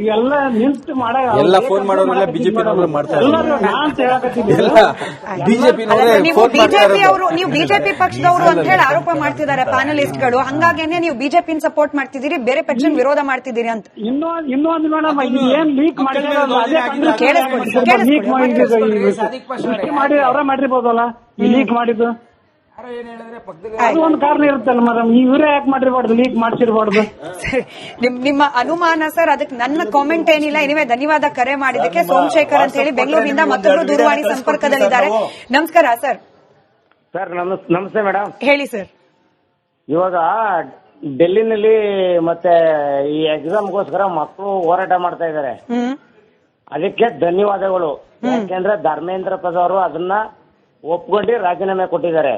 ಈಗೆಲ್ಲ ನಿಂತು ಎಲ್ಲ ಫೋನ್ ಮಾಡೋರೆಲ್ಲ ಬಿಜೆಪಿ ಮಾಡ್ತಾರೆ. ನೀವು ಬಿಜೆಪಿ ಪಕ್ಷದವರು ಅಂತ ಹೇಳಿ ಆರೋಪ ಮಾಡ್ತಿದ್ದಾರೆ ಪ್ಯಾನಲಿಸ್ಟ್ಗಳು. ಹಂಗಾಗೇನೆ ನೀವು ಬಿಜೆಪಿ ಸಪೋರ್ಟ್ ಮಾಡ್ತಿದ್ದೀರಿ, ಬೇರೆ ಪಕ್ಷ ವಿರೋಧ ಮಾಡ್ತಿದ್ದೀರಿ ಅಂತ. ಇನ್ನೊಂದು ಮೇಡಮ್, ಏನ್ ಲೀಕ್ ಮಾಡಿ ಅವರ ಮಾಡಿರ್ಬೋದಲ್ಲ ಈ ಲೀಕ್ ಮಾಡಿದ್ದು. ಅದು ಒಂದು ಕಾರಣ ಇರುತ್ತಲ್ಲ ಮೇಡಮ್, ಇವರೇ ಯಾಕೆ ಮಾಡಿರ್ಬಾರ್ದು, ಲೀಕ್ ಮಾಡ್ಸಿರ್ಬಾರ್ದು. ನಿಮ್ಮ ಅನುಮಾನ ಸರ್, ಅದಕ್ಕೆ ನನ್ನ ಕಾಮೆಂಟ್ ಏನಿಲ್ಲ. ಎನಿವೆ ಧನ್ಯವಾದ ಕರೆ ಮಾಡಿದಕ್ಕೆ. ಸೋಮಶೇಖರ್ ಅಂತ ಹೇಳಿ ಬೆಂಗಳೂರಿನಿಂದ ಮತ್ತೊಬ್ಬರು ದೂರವಾಣಿ ಸಂಪರ್ಕದಲ್ಲಿದ್ದಾರೆ. ನಮಸ್ಕಾರ ಸರ್. ಸರ್ ನಮಸ್ತೆ ಮೇಡಮ್. ಹೇಳಿ ಸರ್. ಇವಾಗ ಡೆಲ್ಲಿನಲ್ಲಿ ಮತ್ತೆ ಈ ಎಕ್ಸಾಮ್ಗೋಸ್ಕರ ಮಕ್ಕಳು ಹೋರಾಟ ಮಾಡ್ತಾ ಇದ್ದಾರೆ. ಅದಕ್ಕೆ ಧನ್ಯವಾದಗಳು. ಯಾಕೆಂದ್ರೆ ಧರ್ಮೇಂದ್ರ ಪ್ರಸಾದ್ ಅವರು ಅದನ್ನ ಒಪ್ಕೊಂಡು ರಾಜೀನಾಮೆ ಕೊಟ್ಟಿದ್ದಾರೆ.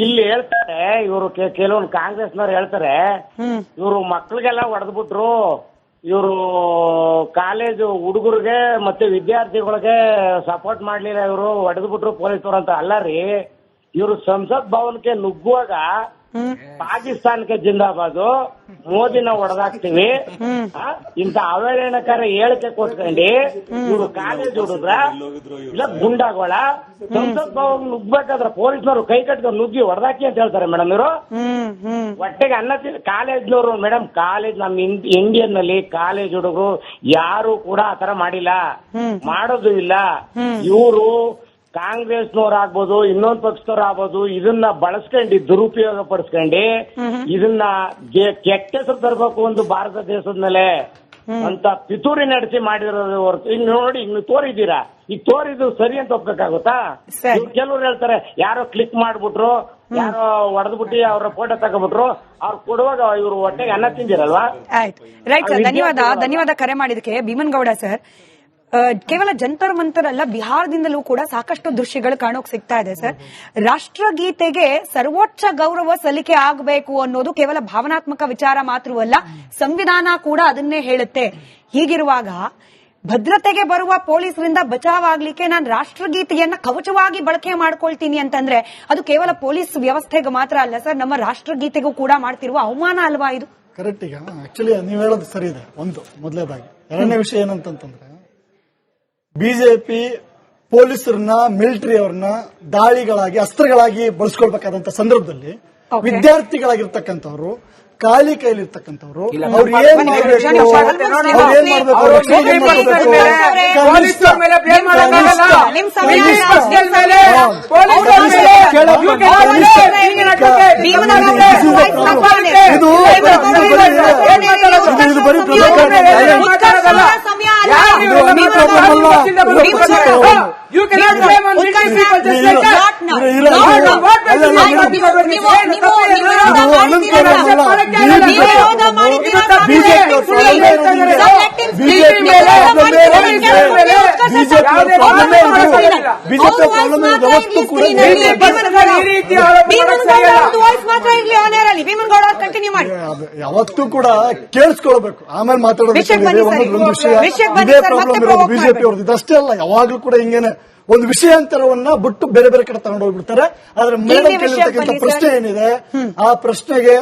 ಇಲ್ಲಿ ಹೇಳ್ತಾರೆ ಇವರು ಕೆಲವೊಂದು ಕಾಂಗ್ರೆಸ್ನವ್ರು ಹೇಳ್ತಾರೆ ಇವರು ಮಕ್ಳಿಗೆಲ್ಲ ಹೊಡೆದ್ಬಿಟ್ರು, ಇವರು ಕಾಲೇಜು ಹುಡುಗರಿಗೆ ಮತ್ತೆ ವಿದ್ಯಾರ್ಥಿಗಳಿಗೆ ಸಪೋರ್ಟ್ ಮಾಡ್ಲಿಲ್ಲ, ಇವರು ಹೊಡೆದ್ಬಿಟ್ರು ಪೊಲೀಸರು ಅಂತ. ಅಲ್ಲ ರೀ, ಇವರು ಸಂಸತ್ ಭವನಕ್ಕೆ ನುಗ್ಗುವಾಗ ಪಾಕಿಸ್ತಾನಕ್ಕೆ ಜಿಂದಾಬಾದು, ಮೋದಿನ ಹೊಡೆದಾಕ್ತಿವಿ ಇಂತ ಅವಹೇಳನಕಾರಿ ಹೇಳಿಕೆ ಕೊಟ್ಕೊಂಡು ಇವರು ಕಾಲೇಜ್ ಹುಡುಗ್ರ ಇಲ್ಲ ಗುಂಡಾಗೋಳ ಸಂಸತ್ ಭವನ್ ನುಗ್ಬೇಕಾದ್ರೆ ಪೊಲೀಸ್ನವರು ಕೈ ಕಟ್ಕೊಂಡು ನುಗ್ಗಿ ಹೊಡೆದಾಕಿ ಅಂತ ಹೇಳ್ತಾರೆ ಮೇಡಮ್. ಇವರು ಹೊಟ್ಟೆಗೆ ಅನ್ನ ಕಾಲೇಜ್ನವರು ಮೇಡಮ್, ಕಾಲೇಜ್ ನಮ್ಮ ಇಂಡಿಯನ್ ನಲ್ಲಿ ಕಾಲೇಜ್ ಹುಡುಗರು ಯಾರು ಕೂಡ ಆತರ ಮಾಡಿಲ್ಲ, ಮಾಡೋದು ಇಲ್ಲ. ಇವರು ಕಾಂಗ್ರೆಸ್ನವ್ರು ಆಗ್ಬೋದು, ಇನ್ನೊಂದು ಪಕ್ಷದವ್ರು ಆಗ್ಬೋದು, ಇದನ್ನ ಬಳಸ್ಕೊಂಡು ದುರುಪಯೋಗ ಪಡಿಸ್ಕೊಂಡು ಇದನ್ನ ಕೆಟ್ಟ ಹೆಸರು ತರಬೇಕು ಒಂದು ಭಾರತ ದೇಶದ ಮೇಲೆ ಅಂತ ಪಿತೂರಿ ನಡೆಸಿ ಮಾಡಿರೋದು ಹೊರತು. ಈಗ ನೋಡಿ, ಇನ್ನು ತೋರಿದ್ದೀರಾ, ಈಗ ತೋರಿದ್ದು ಸರಿ ಅಂತ ಒಪ್ಬೇಕಾಗುತ್ತಾ? ಕೆಲವ್ರು ಹೇಳ್ತಾರೆ ಯಾರೋ ಕ್ಲಿಕ್ ಮಾಡ್ಬಿಟ್ರು, ಯಾರೋ ಹೊಡೆದ್ಬಿಟ್ಟು ಅವರ ಫೋಟೋ ತಗೋಬಿಟ್ರು, ಅವ್ರು ಕೊಡುವಾಗ ಇವರು ಹೊಟ್ಟೆಗೆ ಅನ್ನ ತಿಂದಿರಲ್ವಾ? ಆಯ್ತು, ರೈಟ್ ಸರ್. ಧನ್ಯವಾದ ಕರೆ ಮಾಡಿದಕ್ಕೆ. ಭೀಮನ್ಗೌಡ ಸರ್, ಕೇವಲ ಜಂತರ್ ಮಂತರ್ ಅಲ್ಲ, ಬಿಹಾರದಿಂದಲೂ ಕೂಡ ಸಾಕಷ್ಟು ದೃಶ್ಯಗಳು ಕಾಣೋಕ್ ಸಿಗ್ತಾ ಇದೆ ಸರ್. ರಾಷ್ಟ್ರಗೀತೆಗೆ ಸರ್ವೋಚ್ಚ ಗೌರವ ಸಲ್ಲಿಕೆ ಆಗಬೇಕು ಅನ್ನೋದು ಕೇವಲ ಭಾವನಾತ್ಮಕ ವಿಚಾರ ಮಾತ್ರವಲ್ಲ, ಸಂವಿಧಾನ ಕೂಡ ಅದನ್ನೇ ಹೇಳುತ್ತೆ. ಹೀಗಿರುವಾಗ ಭದ್ರತೆಗೆ ಬರುವ ಪೊಲೀಸರಿಂದ ಬಚಾವಾಗ್ಲಿಕ್ಕೆ ನಾನು ರಾಷ್ಟ್ರಗೀತೆಯನ್ನ ಕವಚವಾಗಿ ಬಳಕೆ ಮಾಡ್ಕೊಳ್ತೀನಿ ಅಂತಂದ್ರೆ ಅದು ಕೇವಲ ಪೊಲೀಸ್ ವ್ಯವಸ್ಥೆಗೆ ಮಾತ್ರ ಅಲ್ಲ ಸರ್, ನಮ್ಮ ರಾಷ್ಟ್ರಗೀತೆಗೂ ಕೂಡ ಮಾಡ್ತಿರುವ ಅವಮಾನ ಅಲ್ವಾ ಇದು? ಕರೆಕ್ಟ್. ಈಗ ಆಕ್ಚುಲಿ ನೀವು ಹೇಳೋದು ಸರಿ ಇದೆ. ಒಂದು ಮೊದಲನೇದಾಗಿ. ಎರಡನೇ ವಿಷಯ ಏನಂತಂದ್ರೆ, ಬಿಜೆಪಿ ಪೊಲೀಸರನ್ನ ಮಿಲಿಟರಿ ಅವ್ರನ್ನ ದಾಳಿಗಳಾಗಿ ಅಸ್ತ್ರಗಳಾಗಿ ಬಳಸ್ಕೊಳ್ಬೇಕಾದಂತ ಸಂದರ್ಭದಲ್ಲಿ ವಿದ್ಯಾರ್ಥಿಗಳಾಗಿರ್ತಕ್ಕಂಥವ್ರು, ಖಾಲಿ ಕೈಲಿರ್ತಕ್ಕಂಥವ್ರು ಅವ್ರು ಏನ್ ಮಾಡ್ಬೇಕು, You cannot blame on rich people just like that. What ಯಾವತ್ತೂ ಕೂಡ ಕೇಳಿಸ್ಕೊಳ್ಬೇಕು, ಆಮೇಲೆ ಮಾತಾಡೋದು. ಒಂದು ವಿಷಯ ಇದೇ ಪ್ರಾಬ್ಲಮ್ ಇರೋದು ಬಿಜೆಪಿ ಅವ್ರದ್ದು. ಇದಷ್ಟೇ ಅಲ್ಲ, ಯಾವಾಗ್ಲೂ ಕೂಡ ಹಿಂಗೇನೆ ಒಂದು ವಿಷಯಾಂತರವನ್ನ ಬಿಟ್ಟು ಬೇರೆ ಬೇರೆ ಕಡೆ ತಗೊಂಡೋಗ್ಬಿಡ್ತಾರೆ. ಆದ್ರೆ ಮೇಡಮ್ ಕೇಳಿರ್ತಕ್ಕಂಥ ಪ್ರಶ್ನೆ ಏನಿದೆ, ಆ ಪ್ರಶ್ನೆಗೆ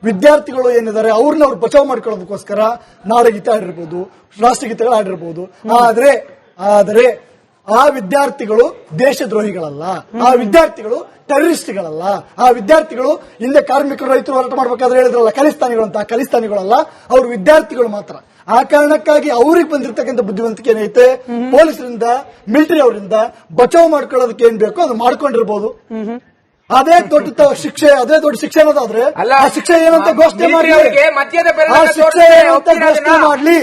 ವಿದ್ಯಾರ್ಥಿಗಳು ಏನಿದ್ದಾರೆ ಅವ್ರನ್ನ ಅವ್ರು ಬಚಾವ್ ಮಾಡ್ಕೊಳ್ಳೋದಕ್ಕೋಸ್ಕರ ನಾಡಗೀತೆ ಆಡಿರ್ಬೋದು, ರಾಷ್ಟ್ರಗೀತೆಗಳು ಆಡಿರ್ಬೋದು. ಆದರೆ ಆ ವಿದ್ಯಾರ್ಥಿಗಳು ದೇಶದ್ರೋಹಿಗಳಲ್ಲ, ಆ ವಿದ್ಯಾರ್ಥಿಗಳು ಟೆರರಿಸ್ಟ್ಗಳಲ್ಲ, ಆ ವಿದ್ಯಾರ್ಥಿಗಳು ಹಿಂದೆ ಕಾರ್ಮಿಕರು ರೈತರು ಹೋರಾಟ ಮಾಡಬೇಕಾದ್ರೆ ಹೇಳಿದ್ರಲ್ಲ ಖಲಿಸ್ತಾನಿಗಳು ಅಂತ, ಖಲಿಸ್ತಾನಿಗಳಲ್ಲ, ಅವರು ವಿದ್ಯಾರ್ಥಿಗಳು ಮಾತ್ರ. ಆ ಕಾರಣಕ್ಕಾಗಿ ಅವ್ರಿಗೆ ಬಂದಿರತಕ್ಕಂಥ ಬುದ್ಧಿವಂತಿಕೆ ಏನೈತೆ, ಪೊಲೀಸರಿಂದ ಮಿಲಿಟರಿ ಅವರಿಂದ ಬಚಾವ್ ಮಾಡ್ಕೊಳ್ಳೋದಕ್ಕೆ ಏನ್ ಬೇಕೋ ಅದು ಮಾಡ್ಕೊಂಡಿರ್ಬೋದು. ಅದೇ ದೊಡ್ಡ ಶಿಕ್ಷೆ, ಅದೇ ದೊಡ್ಡ ಶಿಕ್ಷೆ ಅನ್ನೋದಾದ್ರೆ ಆ ಶಿಕ್ಷೆ ಏನಂತ ಘೋಷಣೆ ಮಾಡಲಿ, ಆ ಶಿಕ್ಷೆ ಏನಂತ ಘೋಷಣೆ ಮಾಡಲಿ.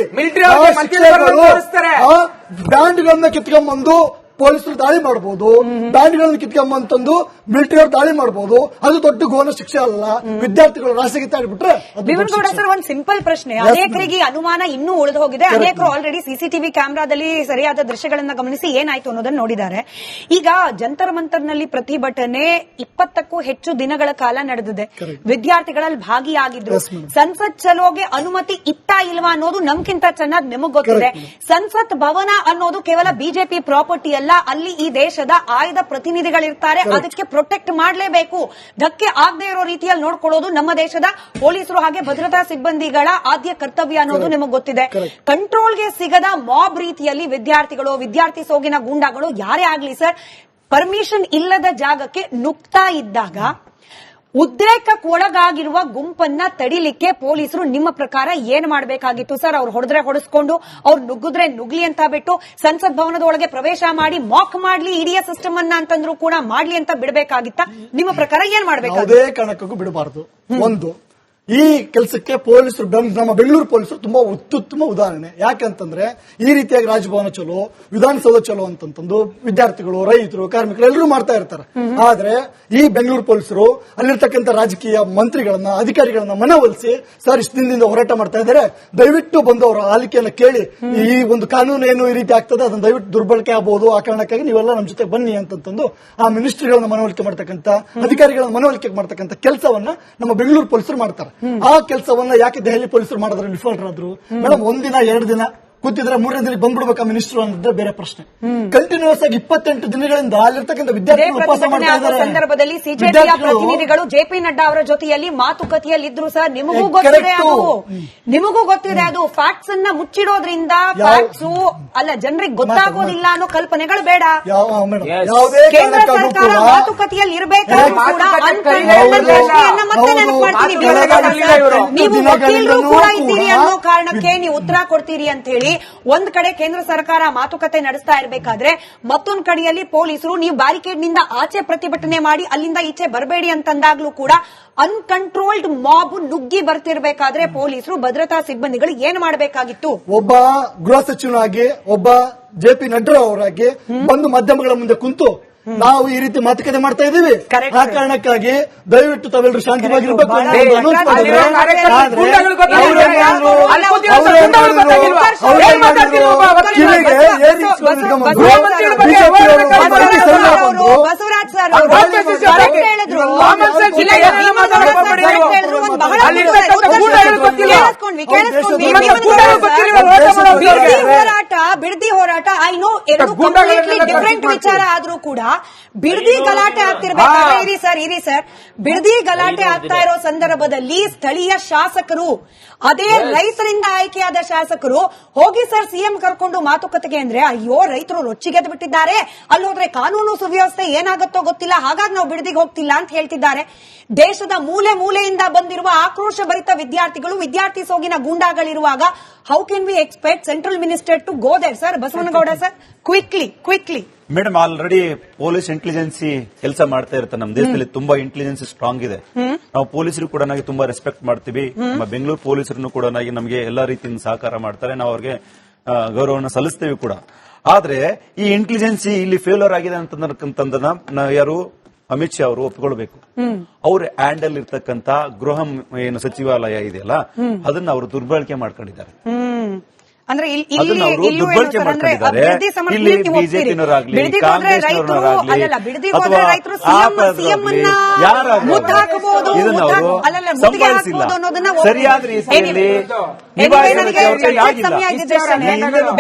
ಬ್ಯಾಂಡ್ಗಳನ್ನ ಕಿತ್ಕೊಂಡ್ಬಂದು ಪೊಲೀಸರು ದಾಳಿ ಮಾಡಬಹುದು, ಬ್ಯಾಂಡ್ಗಳನ್ನು ಕಿತ್ಕೊಂಬಂತಂದು ಮಿಲಿಟರಿ ಅವರು ದಾಳಿ ಮಾಡಬಹುದು. ಅದು ದೊಡ್ಡ ಘೋರ ಶಿಕ್ಷೆ ಅಲ್ಲ. ವಿದ್ಯಾರ್ಥಿಗಳು ರಾಷ್ಟ್ರಗೀತೆ ಆಡ್ಬಿಟ್ರೆ. ಭೀಮನ್ಗೌಡ ಸರ್, ಒಂದು ಸಿಂಪಲ್ ಪ್ರಶ್ನೆ. ಅನೇಕರಿಗೆ ಅನುಮಾನ ಇನ್ನೂ ಉಳಿದು ಹೋಗಿದೆ. ಅನೇಕರು ಆಲ್ರೆಡಿ ಸಿಸಿಟಿವಿ ಕ್ಯಾಮೆರಾದಲ್ಲಿ ಸರಿಯಾದ ದೃಶ್ಯಗಳನ್ನ ಗಮನಿಸಿ ಏನಾಯ್ತು ಅನ್ನೋದನ್ನ ನೋಡಿದ್ದಾರೆ. ಈಗ ಜಂತರ್ ಮಂತರ್ನಲ್ಲಿ ಪ್ರತಿಭಟನೆ 20ಕ್ಕೂ ಹೆಚ್ಚು ದಿನಗಳ ಕಾಲ ನಡೆದಿದೆ. ವಿದ್ಯಾರ್ಥಿಗಳಲ್ಲಿ ಭಾಗಿಯಾಗಿದ್ರು. ಸಂಸತ್ ಚಲೋಗೆ ಅನುಮತಿ ಇತ್ತಾ ಇಲ್ವಾ ಅನ್ನೋದು ನಮ್ಗಿಂತ ಚೆನ್ನಾಗಿ ನಿಮಗ್ ಗೊತ್ತಿದೆ. ಸಂಸತ್ ಭವನ ಅನ್ನೋದು ಕೇವಲ ಬಿಜೆಪಿ ಪ್ರಾಪರ್ಟಿ ಅಲ್ಲ, ಅಲ್ಲ, ಅಲ್ಲಿ ಈ ದೇಶದ ಆಯ್ದ ಪ್ರತಿನಿಧಿಗಳಿರ್ತಾರೆ, ಅದಕ್ಕೆ ಪ್ರೊಟೆಕ್ಟ್ ಮಾಡಲೇಬೇಕು. ಧಕ್ಕೆ ಆಗದೆ ಇರೋ ರೀತಿಯಲ್ಲಿ ನೋಡ್ಕೊಳ್ಳೋದು ನಮ್ಮ ದೇಶದ ಪೊಲೀಸರು ಹಾಗೆ ಭದ್ರತಾ ಸಿಬ್ಬಂದಿಗಳ ಆದ್ಯ ಕರ್ತವ್ಯ ಅನ್ನೋದು ನಿಮಗೆ ಗೊತ್ತಿದೆ. ಕಂಟ್ರೋಲ್ಗೆ ಸಿಗದ ಮಾಬ್ ರೀತಿಯಲ್ಲಿ ವಿದ್ಯಾರ್ಥಿ ಸೋಗಿನ ಗೂಂಡಾಗಳು ಯಾರೇ ಆಗ್ಲಿ ಸರ್, ಪರ್ಮಿಷನ್ ಇಲ್ಲದ ಜಾಗಕ್ಕೆ ನುಗ್ತಾ ಇದ್ದಾಗ ಉದ್ರೇಕಕ್ಕೆ ಒಳಗಾಗಿರುವ ಗುಂಪನ್ನ ತಡಿಲಿಕ್ಕೆ ಪೊಲೀಸರು ನಿಮ್ಮ ಪ್ರಕಾರ ಏನ್ ಮಾಡಬೇಕಾಗಿತ್ತು ಸರ್? ಅವ್ರು ಹೊಡೆದ್ರೆ ಹೊಡೆಸ್ಕೊಂಡು, ಅವ್ರು ನುಗ್ಗಿದ್ರೆ ನುಗ್ಲಿ ಅಂತ ಬಿಟ್ಟು ಸಂಸತ್ ಭವನದ ಒಳಗೆ ಪ್ರವೇಶ ಮಾಡಿ ಮಾಕ್ ಮಾಡ್ಲಿ ಇಡೀ ಸಿಸ್ಟಮ್ ಅನ್ನ ಅಂತಂದ್ರೂ ಕೂಡ ಮಾಡ್ಲಿ ಅಂತ ಬಿಡಬೇಕಾಗಿತ್ತ? ನಿಮ್ಮ ಪ್ರಕಾರ ಏನ್ ಮಾಡಬೇಕು? ಯಾವುದೇ ಕಾರಣಕ್ಕೂ ಬಿಡಬಾರದು. ಒಂದು, ಈ ಕೆಲಸಕ್ಕೆ ಪೊಲೀಸರು, ನಮ್ಮ ಬೆಂಗಳೂರು ಪೊಲೀಸರು ತುಂಬಾ ಅತ್ಯುತ್ತಮ ಉದಾಹರಣೆ. ಯಾಕಂತಂದ್ರೆ ಈ ರೀತಿಯಾಗಿ ರಾಜಭವನ ಚಲೋ, ವಿಧಾನಸೌಧ ಚಲೋ ಅಂತಂದು ವಿದ್ಯಾರ್ಥಿಗಳು, ರೈತರು, ಕಾರ್ಮಿಕರು ಎಲ್ಲರೂ ಮಾಡ್ತಾ ಇರ್ತಾರೆ. ಆದ್ರೆ ಈ ಬೆಂಗಳೂರು ಪೊಲೀಸರು ಅಲ್ಲಿರ್ತಕ್ಕಂಥ ರಾಜಕೀಯ ಮಂತ್ರಿಗಳನ್ನ, ಅಧಿಕಾರಿಗಳನ್ನ ಮನವೊಲಿಸಿ, ಸರ್ ಇಷ್ಟು ದಿನದಿಂದ ಹೋರಾಟ ಮಾಡ್ತಾ ಇದ್ದಾರೆ, ದಯವಿಟ್ಟು ಬಂದು ಅವರ ಆಲಿಕೆಯನ್ನು ಕೇಳಿ, ಈ ಒಂದು ಕಾನೂನು ಏನು ಈ ರೀತಿ ಆಗ್ತದೆ ಅದನ್ನ ದಯವಿಟ್ಟು ದುರ್ಬಳಕೆ ಆಗಬಹುದು, ಆ ಕಾರಣಕ್ಕಾಗಿ ನೀವೆಲ್ಲ ನಮ್ಮ ಜೊತೆ ಬನ್ನಿ ಅಂತಂದು ಆ ಮಿನಿಸ್ಟ್ರಿಗಳನ್ನ ಮನವೊಲಿಕೆ ಮಾಡ್ತಕ್ಕಂಥ, ಅಧಿಕಾರಿಗಳನ್ನ ಮನವೊಲಿಕೆ ಮಾಡ್ತಕ್ಕಂಥ ಕೆಲಸವನ್ನ ನಮ್ಮ ಬೆಂಗಳೂರು ಪೊಲೀಸರು ಮಾಡ್ತಾರೆ. ಆ ಕೆಲಸವನ್ನ ಯಾಕೆ ದೆಹಲಿ ಪೊಲೀಸರು ಮಾಡಿದ್ರೆ ವಿಫಲರಾದ್ರು? ಮೇಡಮ್, ಒಂದಿನ 2 ದಿನ ಕೂತಿದ್ರೆ 3ನೇ ದಿನ ಬಂದ್ಬಿಡ್ಬೇಕಾ ಮಿನಿಸ್ಟರ್ ಅಂದ್ರೆ ಬೇರೆ ಪ್ರಶ್ನೆ. ಕಂಟಿನ್ಯೂಸ್ ಆಗಿ 28 ದಿನಗಳಿಂದ ಅಲ್ಲಿರ್ತಕ್ಕಂಥ ವಿದ್ಯಾರ್ಥಿಗಳು ಉಪವಾಸ ಮಾಡ್ತಾ ಇದ್ದಾರೆ. ಸಂದರ್ಭದಲ್ಲಿ ಸಿಜೆಪಿಯ ಪ್ರತಿನಿಧಿಗಳು ಜೆಪಿ ನಡ್ಡಾ ಅವರ ಜೊತೆಯಲ್ಲಿ ಮಾತುಕತೆಯಲ್ಲಿದ್ರು ಸರ್. ನಿಮಗೂ ಗೊತ್ತಿದೆ ಅದು ಫ್ಯಾಕ್ಟ್ಸ್ ಅನ್ನ ಮುಚ್ಚಿಡೋದ್ರಿಂದ ಫ್ಯಾಕ್ಟ್ಸ್ ಅಲ್ಲ, ಜನರಿಗೆ ಗೊತ್ತಾಗೋದಿಲ್ಲ ಅನ್ನೋ ಕಲ್ಪನೆಗಳು ಬೇಡ. ಕೇಂದ್ರ ಸರ್ಕಾರ ಮಾತುಕತೆಯಲ್ಲಿ ಇರಬೇಕಾದ್ರೂ ಕೂಡ ಮತ್ತೆ ನೆನಪು ಮಾಡ್ತೀನಿ, ನೀವು ವಕೀಲರು ಕೂಡ ಇದ್ದೀರಿ ಅನ್ನೋ ಕಾರಣಕ್ಕೆ ನೀವು ಉತ್ತರ ಕೊಡ್ತೀರಿ ಅಂತ ಹೇಳಿ ಒಂದ್ ಕಡೆ ಕೇಂದ್ರ ಸರ್ಕಾರ ಮಾತುಕತೆ ನಡೆಸ್ತಾ ಇರಬೇಕಾದ್ರೆ, ಮತ್ತೊಂದ್ ಕಡೆಯಲ್ಲಿ ಪೊಲೀಸರು ನೀವು ಬ್ಯಾರಿಕೇಡ್ ನಿಂದ ಆಚೆ ಪ್ರತಿಭಟನೆ ಮಾಡಿ ಅಲ್ಲಿಂದ ಈಚೆ ಬರಬೇಡಿ ಅಂತಂದಾಗ್ಲೂ ಕೂಡ ಅನ್ಕಂಟ್ರೋಲ್ಡ್ ಮಾಬ್ ನುಗ್ಗಿ ಬರ್ತಿರ್ಬೇಕಾದ್ರೆ ಪೊಲೀಸರು, ಭದ್ರತಾ ಸಿಬ್ಬಂದಿಗಳು ಏನ್ ಮಾಡಬೇಕಾಗಿತ್ತು? ಒಬ್ಬ ಗೃಹ ಸಚಿವನಾಗಿ, ಒಬ್ಬ ಜೆಪಿ ನಡ್ಡಾ ಅವರಾಗಿ ಬಂದು ಮಾಧ್ಯಮಗಳ ಮುಂದೆ ಕುಂತು ನಾವು ಈ ರೀತಿ ಮಾತುಕತೆ ಮಾಡ್ತಾ ಇದ್ದೀವಿ, ಆ ಕಾರಣಕ್ಕಾಗಿ ದಯವಿಟ್ಟು ತಾವೆಲ್ಲರೂ ಶಾಂತಿವಾಗಿರ್ಬೇಕು ಬಸವರಾಜ್ ಸರ್ ಬಿಡದಿ ಹೋರಾಟ ಐ ನೋ ಎರಡು ಕಂಪ್ಲೀಟ್ಲಿ ಡಿಫರೆಂಟ್ ವಿಚಾರ ಆದ್ರೂ ಕೂಡ ಬಿಡದಿ ಗಲಾಟೆ ಆಗ್ತಿರ್ಬೇಕಾದ್ರೆ ಇರಿ ಸರ್, ಬಿಡದಿ ಗಲಾಟೆ ಆಗ್ತಾ ಇರೋ ಸಂದರ್ಭದಲ್ಲಿ ಸ್ಥಳೀಯ ಶಾಸಕರು, ಅದೇ ರೈತರಿಂದ ಆಯ್ಕೆಯಾದ ಶಾಸಕರು ಹೋಗಿ ಸರ್ ಸಿಎಂ ಕರ್ಕೊಂಡು ಮಾತುಕತೆಗೆ ಅಂದ್ರೆ, ಅಯ್ಯೋ ರೈತರು ರೊಚ್ಚಿಗೆದ್ದು ಬಿಟ್ಟಿದ್ದಾರೆ, ಅಲ್ಲಿ ಹೋದ್ರೆ ಕಾನೂನು ಸುವ್ಯವಸ್ಥೆ ಏನಾಗುತ್ತೋ ಗೊತ್ತಿಲ್ಲ, ಹಾಗಾಗಿ ನಾವು ಬಿಡದಿಗೆ ಹೋಗ್ತಿಲ್ಲ ಅಂತ ಹೇಳ್ತಿದ್ದಾರೆ. ದೇಶದ ಮೂಲೆ ಮೂಲೆಯಿಂದ ಬಂದಿರುವ ಆಕ್ರೋಶ ಭರಿತ ವಿದ್ಯಾರ್ಥಿ ಸೋಗಿನ ಗೂಂಡಾಗಳಿರುವಾಗ how can we expect central minister to go there sir? Basavanagouda sir, quickly. Madam, already police intelligence ಕೆಲಸ ಮಾಡ್ತಾ ಇರುತ್ತೆ. ನಮ್ಮ ದೇಶದಲ್ಲಿ ತುಂಬಾ ಇಂಟೆಲಿಜೆನ್ಸಿ ಸ್ಟ್ರಾಂಗ್ ಇದೆ. ನಾವು ಪೊಲೀಸರು ಕೂಡ ತುಂಬಾ ರೆಸ್ಪೆಕ್ಟ್ ಮಾಡ್ತೀವಿ. ನಮ್ಮ ಬೆಂಗಳೂರು ಪೊಲೀಸರು ಕೂಡ ನಮಗೆ ಎಲ್ಲಾ ರೀತಿಯಿಂದ ಸಹಕಾರ ಮಾಡ್ತಾರೆ. ನಾವು ಅವ್ರಿಗೆ ಗೌರವವನ್ನು ಸಲ್ಲಿಸ್ತೇವೆ ಕೂಡ. ಆದ್ರೆ ಈ ಇಂಟೆಲಿಜೆನ್ಸಿ ಇಲ್ಲಿ ಫೇಲ್ಯೂರ್ ಆಗಿದೆ ಅಂತಂದ್ರೆ ಯಾರು ಅಮಿತ್ ಶಾ ಅವರು ಒಪ್ಪಿಕೊಳ್ಬೇಕು. ಅವ್ರ ಹ್ಯಾಂಡಲ್ ಇರ್ತಕ್ಕಂತ ಗೃಹ ಏನು ಸಚಿವಾಲಯ ಇದೆಯಲ್ಲ, ಅದನ್ನ ಅವರು ದುರ್ಬಳಕೆ ಮಾಡ್ಕೊಂಡಿದ್ದಾರೆ. ಅಂದ್ರೆ ದುರ್ಬಳಕೆ ಮಾಡ್ಕೊಂಡಿದ್ದಾರೆ. ಇಲ್ಲಿ ಬಿಜೆಪಿನವರಾಗ್ಲಿ, ಕಾಂಗ್ರೆಸ್ನವರಾಗ್ಲಿ, ಇದನ್ನ ಅವರು ಸಂಭಾಳಿಸಿಲ್ಲ. ಸರಿಯಾದ ರೀತಿಯಲ್ಲಿ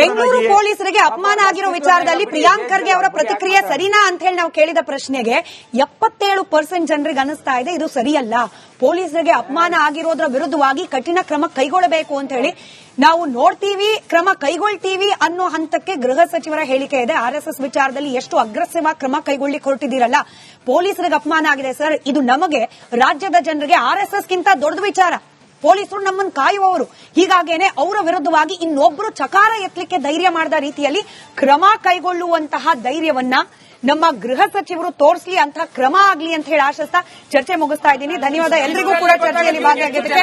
ಬೆಂಗಳೂರು ಪೊಲೀಸರಿಗೆ ಅಪಮಾನ ಆಗಿರೋ ವಿಚಾರದಲ್ಲಿ ಪ್ರಿಯಾಂಕ್ ಖರ್ಗೆ ಅವರ ಪ್ರತಿಕ್ರಿಯೆ ಸರಿನಾ ಅಂತ ಹೇಳಿ ನಾವು ಕೇಳಿದ ಪ್ರಶ್ನೆಗೆ 77% ಜನರಿಗೆ ಅನಿಸ್ತಾ ಇದೆ ಇದು ಸರಿಯಲ್ಲ, ಪೊಲೀಸರಿಗೆ ಅಪಮಾನ ಆಗಿರೋದ್ರ ವಿರುದ್ಧವಾಗಿ ಕಠಿಣ ಕ್ರಮ ಕೈಗೊಳ್ಳಬೇಕು ಅಂತ ಹೇಳಿ ನಾವು ನೋಡ್ತೀವಿ, ಕ್ರಮ ಕೈಗೊಳ್ತೀವಿ ಅನ್ನೋ ಹಂತಕ್ಕೆ ಗೃಹ ಸಚಿವರ ಹೇಳಿಕೆ ಇದೆ. ಆರ್ಎಸ್ಎಸ್ ವಿಚಾರದಲ್ಲಿ ಎಷ್ಟು ಅಗ್ರೆಸಿವ್ ಆಗಿ ಕ್ರಮ ಕೈಗೊಳ್ಳಿಕ್ಕೆ ಹೊರಟಿದ್ದೀರಲ್ಲ, ಪೊಲೀಸರಿಗೆ ಅಪಮಾನ ಆಗಿದೆ ಸರ್, ಇದು ನಮಗೆ ರಾಜ್ಯದ ಜನರಿಗೆ ಆರ್ಎಸ್ಎಸ್ ಗಿಂತ ದೊಡ್ಡ ವಿಚಾರ. ಪೊಲೀಸರು ನಮ್ಮನ್ನು ಕಾಯುವವರು, ಹೀಗಾಗೇನೆ ಅವರ ವಿರುದ್ಧವಾಗಿ ಇನ್ನೊಬ್ರು ಚಕಾರ ಎತ್ತಲಿಕ್ಕೆ ಧೈರ್ಯ ಮಾಡಿದ ರೀತಿಯಲ್ಲಿ ಕ್ರಮ ಕೈಗೊಳ್ಳುವಂತಹ ಧೈರ್ಯವನ್ನ ನಮ್ಮ ಗೃಹ ಸಚಿವರು ತೋರಿಸಲಿ, ಅಂತ ಕ್ರಮ ಆಗ್ಲಿ ಅಂತ ಹೇಳಿ ಆಶಿಸ್ತಾ ಚರ್ಚೆ ಮುಗಿಸ್ತಾ ಇದ್ದೀನಿ. ಧನ್ಯವಾದ ಎಲ್ರಿಗೂ ಕೂಡ ಚರ್ಚೆಯಲ್ಲಿ ಭಾಗಿಯಾಗಿದ್ದಕ್ಕೆ.